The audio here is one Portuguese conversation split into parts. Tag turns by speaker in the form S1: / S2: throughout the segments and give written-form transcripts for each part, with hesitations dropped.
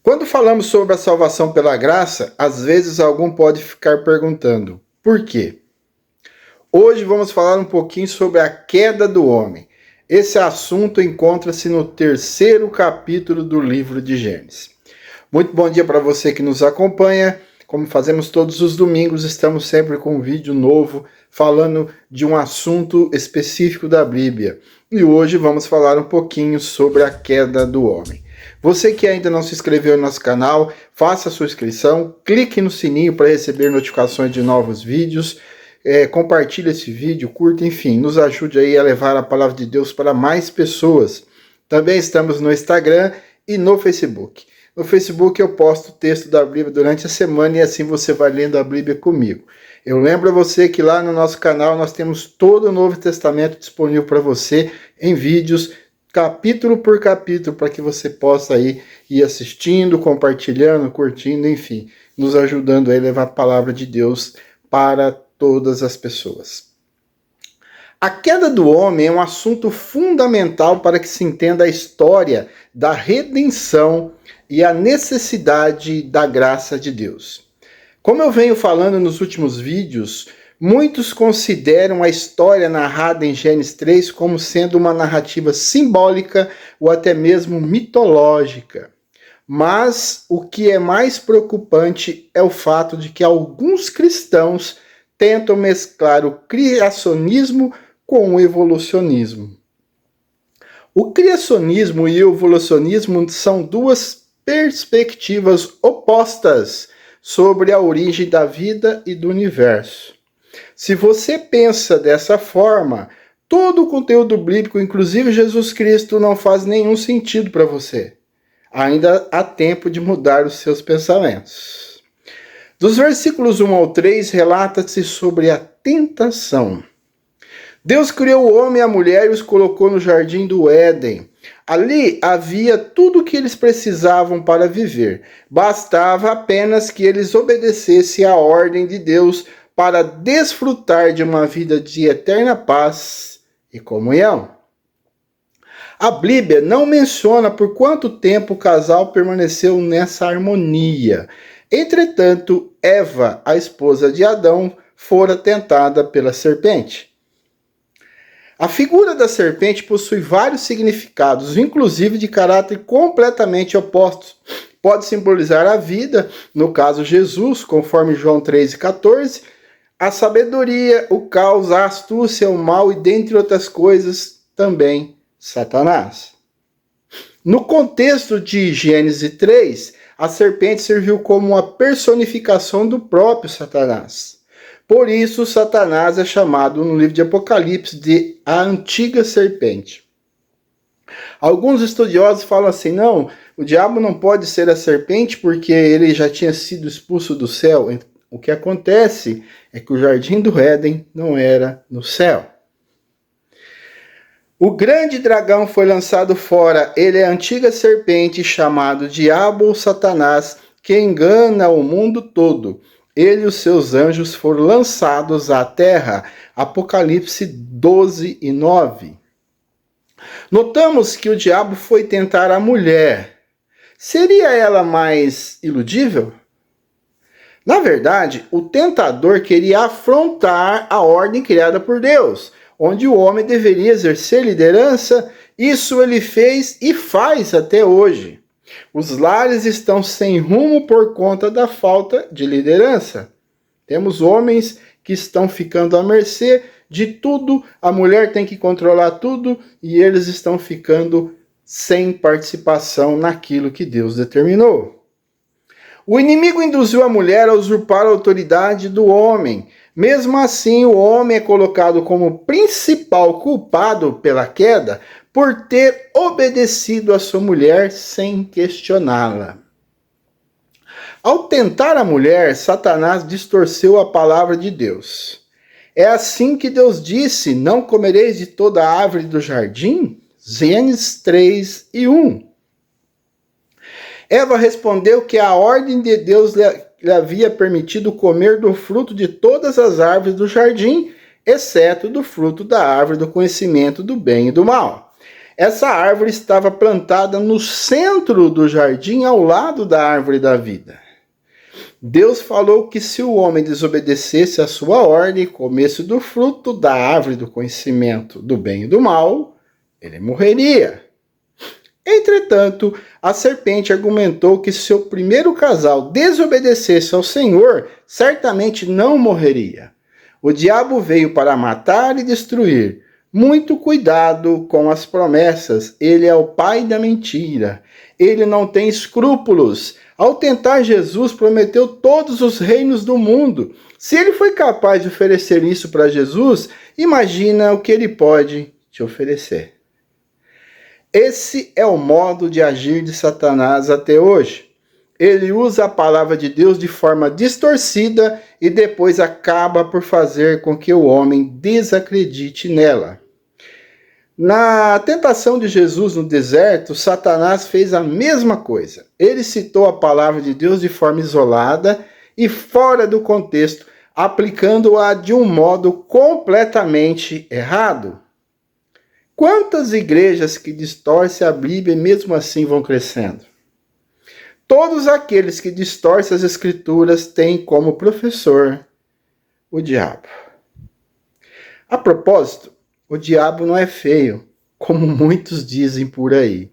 S1: Quando falamos sobre a salvação pela graça, às vezes algum pode ficar perguntando, por quê? Hoje vamos falar um pouquinho sobre a queda do homem. Esse assunto encontra-se no 3º capítulo do livro de Gênesis. Muito bom dia para você que nos acompanha. Como fazemos todos os domingos, estamos sempre com um vídeo novo falando de um assunto específico da Bíblia. E hoje vamos falar um pouquinho sobre a queda do homem. Você que ainda não se inscreveu no nosso canal, faça a sua inscrição, clique no sininho para receber notificações de novos vídeos, compartilhe esse vídeo, curta, enfim, nos ajude aí a levar a palavra de Deus para mais pessoas. Também estamos no Instagram e no Facebook. No Facebook eu posto o texto da Bíblia durante a semana e assim você vai lendo a Bíblia comigo. Eu lembro a você que lá no nosso canal nós temos todo o Novo Testamento disponível para você em vídeos, capítulo por capítulo, para que você possa aí ir assistindo, compartilhando, curtindo, enfim, nos ajudando a levar a palavra de Deus para todas as pessoas. A queda do homem é um assunto fundamental para que se entenda a história da redenção e a necessidade da graça de Deus. Como eu venho falando nos últimos vídeos, muitos consideram a história narrada em Gênesis 3 como sendo uma narrativa simbólica ou até mesmo mitológica. Mas o que é mais preocupante é o fato de que alguns cristãos tentam mesclar o criacionismo com o evolucionismo. O criacionismo e o evolucionismo são duas perspectivas opostas sobre a origem da vida e do universo. Se você pensa dessa forma, todo o conteúdo bíblico, inclusive Jesus Cristo, não faz nenhum sentido para você. Ainda há tempo de mudar os seus pensamentos. Dos versículos 1 ao 3, relata-se sobre a tentação. Deus criou o homem e a mulher e os colocou no jardim do Éden. Ali havia tudo o que eles precisavam para viver. Bastava apenas que eles obedecessem à ordem de Deus para desfrutar de uma vida de eterna paz e comunhão. A Bíblia não menciona por quanto tempo o casal permaneceu nessa harmonia. Entretanto, Eva, a esposa de Adão, fora tentada pela serpente. A figura da serpente possui vários significados, inclusive de caráter completamente opostos. Pode simbolizar a vida, no caso Jesus, conforme João 3,14, a sabedoria, o caos, a astúcia, o mal e, dentre outras coisas, também Satanás. No contexto de Gênesis 3, a serpente serviu como uma personificação do próprio Satanás. Por isso, Satanás é chamado no livro de Apocalipse de a antiga serpente. Alguns estudiosos falam assim, não, o diabo não pode ser a serpente porque ele já tinha sido expulso do céu. O que acontece é que o jardim do Éden não era no céu. O grande dragão foi lançado fora, ele é a antiga serpente chamado Diabo ou Satanás, que engana o mundo todo. Ele e os seus anjos foram lançados à terra. Apocalipse 12:9. Notamos que o diabo foi tentar a mulher. Seria ela mais iludível? Na verdade, o tentador queria afrontar a ordem criada por Deus, onde o homem deveria exercer liderança. Isso ele fez e faz até hoje. Os lares estão sem rumo por conta da falta de liderança. Temos homens que estão ficando à mercê de tudo, a mulher tem que controlar tudo e eles estão ficando sem participação naquilo que Deus determinou. O inimigo induziu a mulher a usurpar a autoridade do homem. Mesmo assim, o homem é colocado como principal culpado pela queda por ter obedecido a sua mulher sem questioná-la. Ao tentar a mulher, Satanás distorceu a palavra de Deus. É assim que Deus disse, não comereis de toda a árvore do jardim? Gênesis 3:1. Eva respondeu que a ordem de Deus lhe havia permitido comer do fruto de todas as árvores do jardim, exceto do fruto da árvore do conhecimento do bem e do mal. Essa árvore estava plantada no centro do jardim, ao lado da árvore da vida. Deus falou que se o homem desobedecesse a sua ordem e comesse do fruto da árvore do conhecimento do bem e do mal, ele morreria. Entretanto, a serpente argumentou que se o primeiro casal desobedecesse ao Senhor, certamente não morreria. O diabo veio para matar e destruir. Muito cuidado com as promessas, ele é o pai da mentira. Ele não tem escrúpulos. Ao tentar Jesus, prometeu todos os reinos do mundo. Se ele foi capaz de oferecer isso para Jesus, imagina o que ele pode te oferecer. Esse é o modo de agir de Satanás até hoje. Ele usa a palavra de Deus de forma distorcida e depois acaba por fazer com que o homem desacredite nela. Na tentação de Jesus no deserto, Satanás fez a mesma coisa. Ele citou a palavra de Deus de forma isolada e fora do contexto, aplicando-a de um modo completamente errado. Quantas igrejas que distorcem a Bíblia e mesmo assim vão crescendo? Todos aqueles que distorcem as Escrituras têm como professor o diabo. A propósito, o diabo não é feio, como muitos dizem por aí.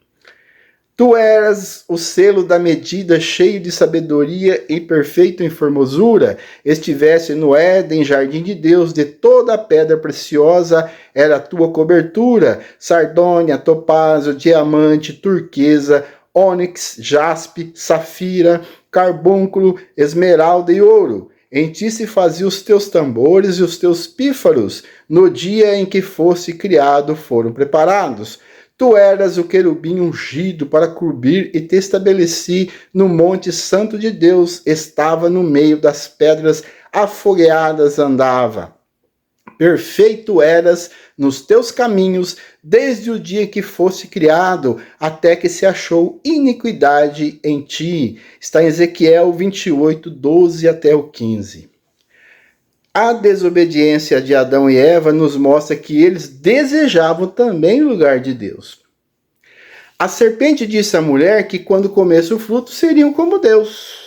S1: Tu eras o selo da medida, cheio de sabedoria e perfeito em formosura. Estivesse no Éden, jardim de Deus, de toda a pedra preciosa era a tua cobertura. Sardônia, topázio, diamante, turquesa, ônix, jaspe, safira, carbúnculo, esmeralda e ouro. Em ti se faziam os teus tambores e os teus pífaros. No dia em que fosse criado foram preparados. Tu eras o querubim ungido para cobrir e te estabeleci no monte santo de Deus. Estava no meio das pedras afogueadas andava. Perfeito eras nos teus caminhos, desde o dia que fosse criado, até que se achou iniquidade em ti. Está em Ezequiel 28, 12 até o 15. A desobediência de Adão e Eva nos mostra que eles desejavam também o lugar de Deus. A serpente disse à mulher que quando comesse o fruto seriam como Deus.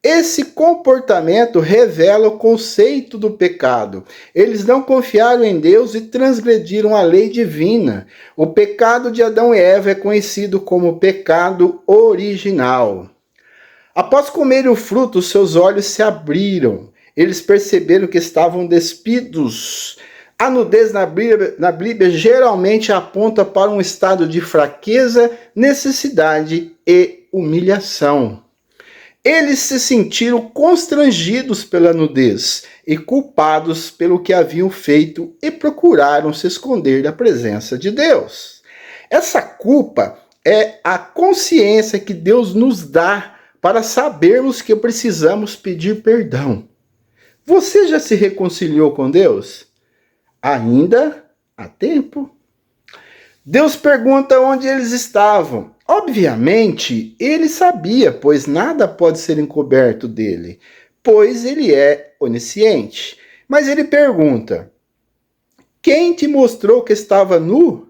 S1: Esse comportamento revela o conceito do pecado. Eles não confiaram em Deus e transgrediram a lei divina. O pecado de Adão e Eva é conhecido como pecado original. Após comer o fruto, seus olhos se abriram. Eles perceberam que estavam despidos. A nudez na Bíblia geralmente aponta para um estado de fraqueza, necessidade e humilhação. Eles se sentiram constrangidos pela nudez e culpados pelo que haviam feito e procuraram se esconder da presença de Deus. Essa culpa é a consciência que Deus nos dá para sabermos que precisamos pedir perdão. Você já se reconciliou com Deus? Ainda há tempo. Deus pergunta onde eles estavam. Obviamente, ele sabia, pois nada pode ser encoberto dele, pois ele é onisciente. Mas ele pergunta: quem te mostrou que estava nu?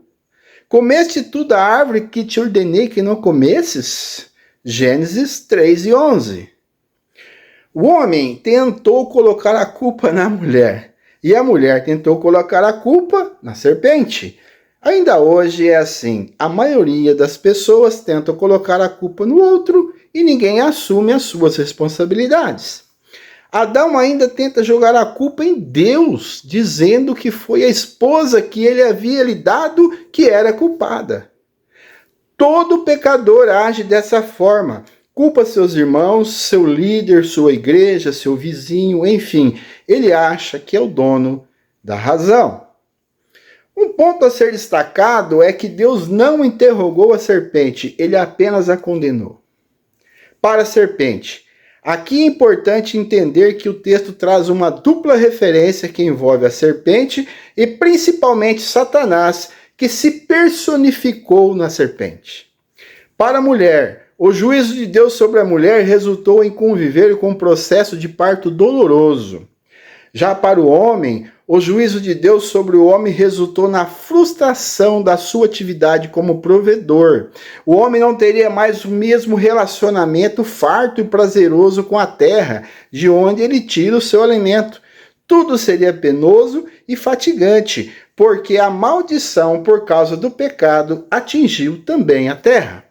S1: Comeste tu da árvore que te ordenei que não comesses? Gênesis 3 e 11. O homem tentou colocar a culpa na mulher, e a mulher tentou colocar a culpa na serpente. Ainda hoje é assim, a maioria das pessoas tenta colocar a culpa no outro e ninguém assume as suas responsabilidades. Adão ainda tenta jogar a culpa em Deus, dizendo que foi a esposa que ele havia lhe dado que era culpada. Todo pecador age dessa forma. Culpa seus irmãos, seu líder, sua igreja, seu vizinho, enfim, ele acha que é o dono da razão. Um ponto a ser destacado é que Deus não interrogou a serpente, ele apenas a condenou. Para a serpente, aqui é importante entender que o texto traz uma dupla referência que envolve a serpente e principalmente Satanás, que se personificou na serpente. Para a mulher, o juízo de Deus sobre a mulher resultou em conviver com um processo de parto doloroso. Já para o homem, O juízo de Deus sobre o homem resultou na frustração da sua atividade como provedor. O homem não teria mais o mesmo relacionamento farto e prazeroso com a terra, de onde ele tira o seu alimento. Tudo seria penoso e fatigante, porque a maldição por causa do pecado atingiu também a terra.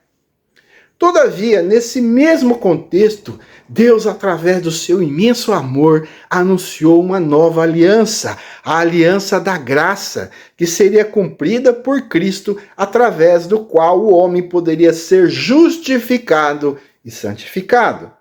S1: Todavia, nesse mesmo contexto, Deus, através do seu imenso amor, anunciou uma nova aliança, a aliança da graça, que seria cumprida por Cristo, através do qual o homem poderia ser justificado e santificado.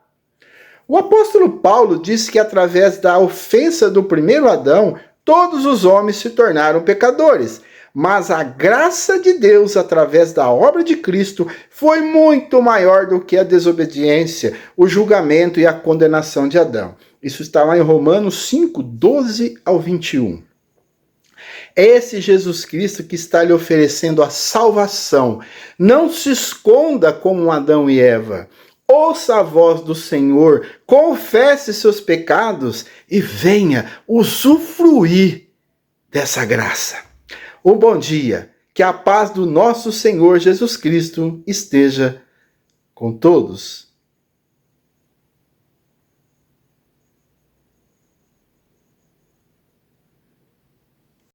S1: O apóstolo Paulo disse que através da ofensa do primeiro Adão, todos os homens se tornaram pecadores. Mas a graça de Deus, através da obra de Cristo, foi muito maior do que a desobediência, o julgamento e a condenação de Adão. Isso está lá em Romanos 5, 12 ao 21. É esse Jesus Cristo que está lhe oferecendo a salvação. Não se esconda como Adão e Eva. Ouça a voz do Senhor, confesse seus pecados e venha usufruir dessa graça. Um bom dia, que a paz do nosso Senhor Jesus Cristo esteja com todos.